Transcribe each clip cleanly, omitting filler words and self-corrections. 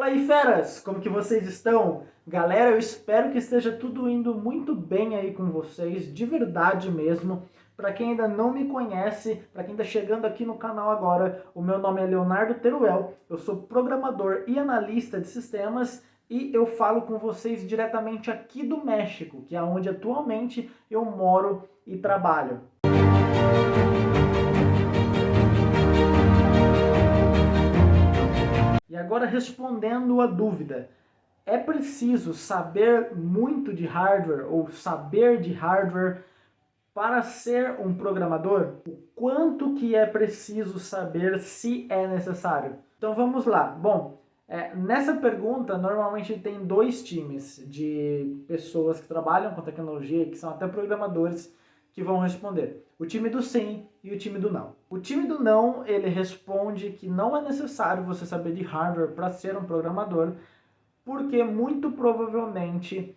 Fala aí, feras! Como que vocês estão? Galera, eu espero que esteja tudo indo muito bem aí com vocês, de verdade mesmo. Para quem ainda não me conhece, para quem está chegando aqui no canal agora, o meu nome é Leonardo Teruel, eu sou programador e analista de sistemas e eu falo com vocês diretamente aqui do México, que é onde atualmente eu moro e trabalho. E agora respondendo a dúvida, é preciso saber muito de hardware ou saber de hardware para ser um programador? O quanto que é preciso saber, se é necessário? Então vamos lá. Bom, nessa pergunta normalmente tem dois times de pessoas que trabalham com tecnologia, que são até programadores, que vão responder. O time do sim e o time do não. O time do não, ele responde que não é necessário você saber de hardware para ser um programador, porque muito provavelmente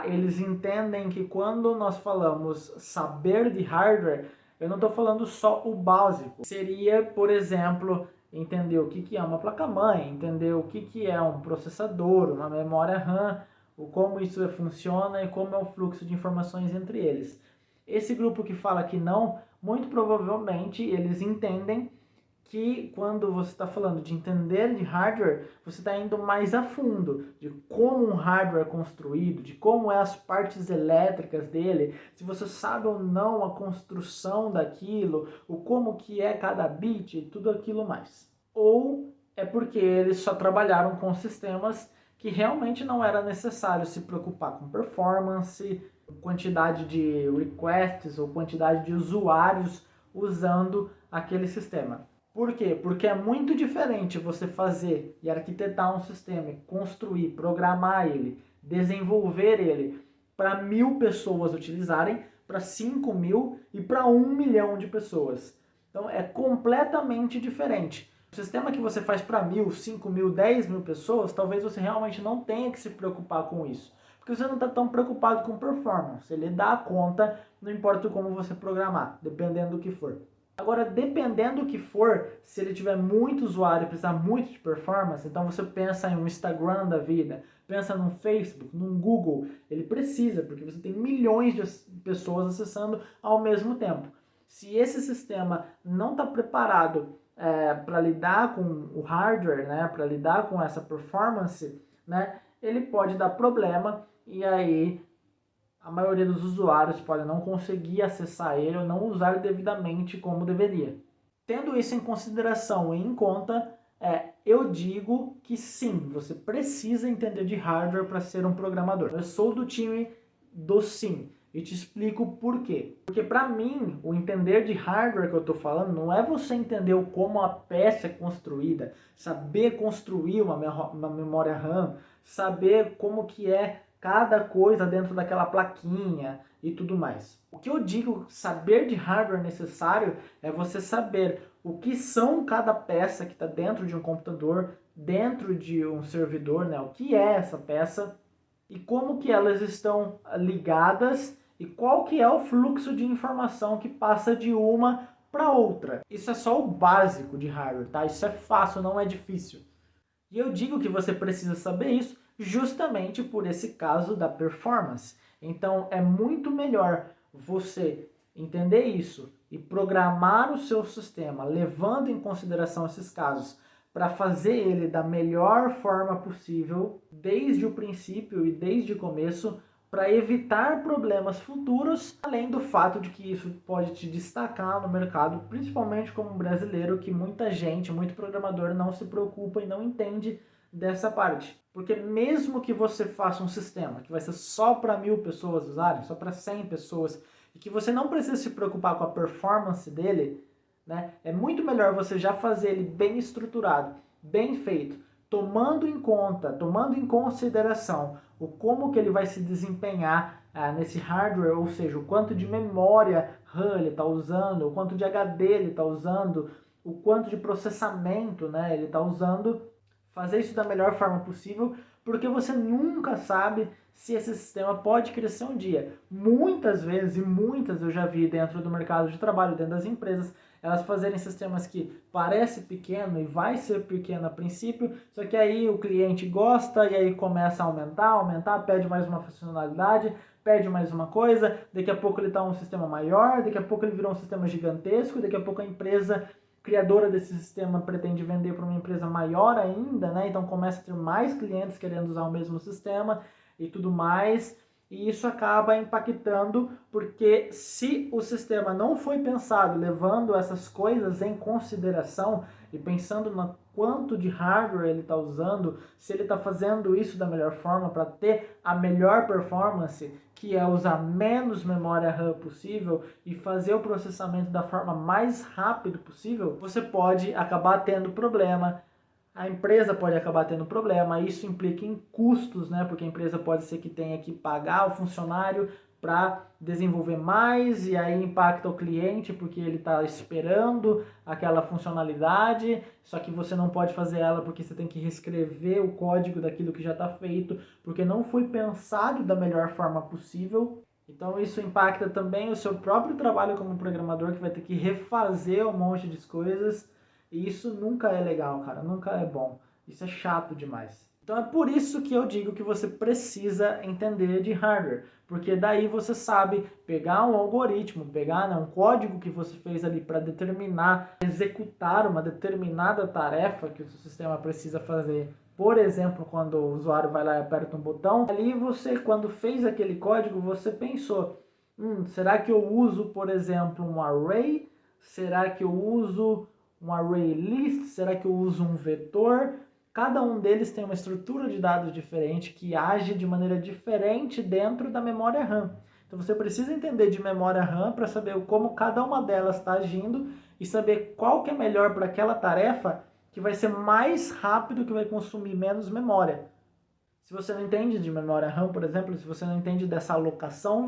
eles entendem que quando nós falamos saber de hardware, eu não estou falando só o básico. Seria, por exemplo, entender o que é uma placa-mãe, entender o que é um processador, uma memória RAM, como isso funciona e como é o fluxo de informações entre eles. Esse grupo que fala que não, muito provavelmente eles entendem que quando você está falando de entender de hardware, você está indo mais a fundo de como um hardware é construído, de como é as partes elétricas dele, se você sabe ou não a construção daquilo, o como que é cada bit e tudo aquilo mais. Ou é porque eles só trabalharam com sistemas que realmente não era necessário se preocupar com performance, quantidade de requests ou quantidade de usuários usando aquele sistema. Por quê? Porque é muito diferente você fazer e arquitetar um sistema, construir, programar ele, desenvolver ele para 1.000 pessoas utilizarem, para 5.000 e para 1 milhão de pessoas. Então é completamente diferente. O sistema que você faz para 1.000, 5.000, 10.000 pessoas, talvez você realmente não tenha que se preocupar com isso. Porque você não está tão preocupado com performance. Ele dá conta, não importa como você programar, dependendo do que for. Agora, dependendo do que for, se ele tiver muito usuário e precisar muito de performance, então você pensa em um Instagram da vida, pensa num Facebook, num Google, ele precisa, porque você tem milhões de pessoas acessando ao mesmo tempo. Se esse sistema não está preparado para lidar com o hardware, né, para lidar com essa performance, né, ele pode dar problema e aí a maioria dos usuários pode não conseguir acessar ele ou não usar devidamente como deveria. Tendo isso em consideração e em conta, eu digo que sim, você precisa entender de hardware para ser um programador. Eu sou do time do sim e te explico por quê. Porque para mim, o entender de hardware que eu estou falando não é você entender como a peça é construída, saber construir uma memória RAM, saber como que é cada coisa dentro daquela plaquinha e tudo mais. O que eu digo saber de hardware necessário é você saber o que são cada peça que está dentro de um computador, dentro de um servidor, né? O que é essa peça e como que elas estão ligadas e qual que é o fluxo de informação que passa de uma para outra. Isso é só o básico de hardware, tá? Isso é fácil, não é difícil. E eu digo que você precisa saber isso justamente por esse caso da performance. Então é muito melhor você entender isso e programar o seu sistema levando em consideração esses casos para fazer ele da melhor forma possível desde o princípio e desde o começo, para evitar problemas futuros, além do fato de que isso pode te destacar no mercado, principalmente como brasileiro, que muita gente, muito programador não se preocupa e não entende dessa parte. Porque mesmo que você faça um sistema que vai ser só para 1.000 pessoas usarem, só para 100 pessoas, e que você não precisa se preocupar com a performance dele, né, é muito melhor você já fazer ele bem estruturado, bem feito, tomando em conta, tomando em consideração o como que ele vai se desempenhar nesse hardware, ou seja, o quanto de memória RAM ele está usando, o quanto de HD ele está usando, o quanto de processamento, né, ele está usando, fazer isso da melhor forma possível, porque você nunca sabe se esse sistema pode crescer um dia. Muitas vezes, e muitas eu já vi dentro do mercado de trabalho, dentro das empresas, elas fazerem sistemas que parece pequeno e vai ser pequeno a princípio, só que aí o cliente gosta e aí começa a aumentar, pede mais uma funcionalidade, pede mais uma coisa, daqui a pouco ele está um sistema maior, daqui a pouco ele virou um sistema gigantesco, daqui a pouco a empresa criadora desse sistema pretende vender para uma empresa maior ainda, né? Então começa a ter mais clientes querendo usar o mesmo sistema e tudo mais. E isso acaba impactando, porque se o sistema não foi pensado levando essas coisas em consideração e pensando no quanto de hardware ele está usando, se ele está fazendo isso da melhor forma para ter a melhor performance, que é usar menos memória RAM possível e fazer o processamento da forma mais rápida possível, você pode acabar tendo problema. A empresa pode acabar tendo problema, isso implica em custos, né? Porque a empresa pode ser que tenha que pagar o funcionário para desenvolver mais e aí impacta o cliente porque ele está esperando aquela funcionalidade, só que você não pode fazer ela porque você tem que reescrever o código daquilo que já está feito, porque não foi pensado da melhor forma possível. Então isso impacta também o seu próprio trabalho como programador, que vai ter que refazer um monte de coisas. E isso nunca é legal, cara, nunca é bom. Isso é chato demais. Então é por isso que eu digo que você precisa entender de hardware, porque daí você sabe pegar um algoritmo, pegar, né, um código que você fez ali para determinar, executar uma determinada tarefa que o seu sistema precisa fazer. Por exemplo, quando o usuário vai lá e aperta um botão, ali você, quando fez aquele código, você pensou, será que eu uso, por exemplo, um array? Será que eu uso um array list? Será que eu uso um vetor? Cada um deles tem uma estrutura de dados diferente que age de maneira diferente dentro da memória RAM. Então você precisa entender de memória RAM para saber como cada uma delas está agindo e saber qual que é melhor para aquela tarefa que vai ser mais rápido, que vai consumir menos memória. Se você não entende de memória RAM, por exemplo, se você não entende dessa alocação,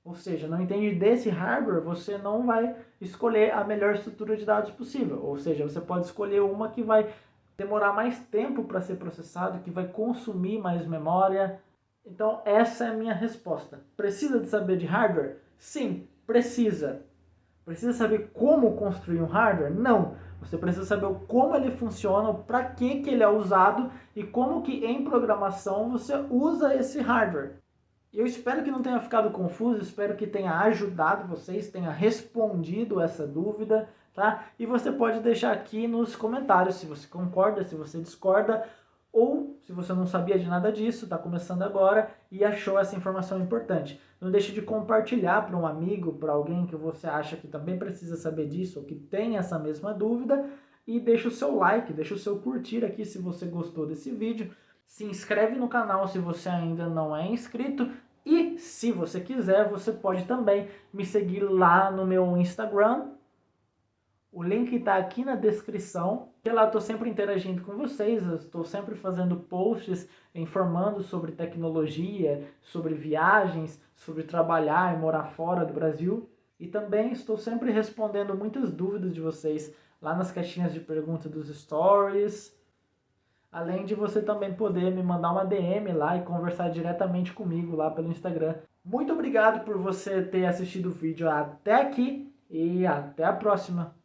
ou seja, não entende desse hardware, você não vai escolher a melhor estrutura de dados possível. Ou seja, você pode escolher uma que vai demorar mais tempo para ser processado, que vai consumir mais memória. Então essa é a minha resposta. Precisa de saber de hardware? Sim, precisa. Precisa saber como construir um hardware? Não. Você precisa saber como ele funciona, para que ele é usado e como que em programação você usa esse hardware. Eu espero que não tenha ficado confuso, espero que tenha ajudado vocês, tenha respondido essa dúvida, tá? E você pode deixar aqui nos comentários se você concorda, se você discorda, ou se você não sabia de nada disso, está começando agora e achou essa informação importante. Não deixe de compartilhar para um amigo, para alguém que você acha que também precisa saber disso, ou que tem essa mesma dúvida, e deixa o seu like, deixa o seu curtir aqui se você gostou desse vídeo. Se inscreve no canal se você ainda não é inscrito. E se você quiser, você pode também me seguir lá no meu Instagram. O link está aqui na descrição. E lá eu estou sempre interagindo com vocês, eu estou sempre fazendo posts informando sobre tecnologia, sobre viagens, sobre trabalhar e morar fora do Brasil. E também estou sempre respondendo muitas dúvidas de vocês lá nas caixinhas de perguntas dos stories. Além de você também poder me mandar uma DM lá e conversar diretamente comigo lá pelo Instagram. Muito obrigado por você ter assistido o vídeo até aqui e até a próxima.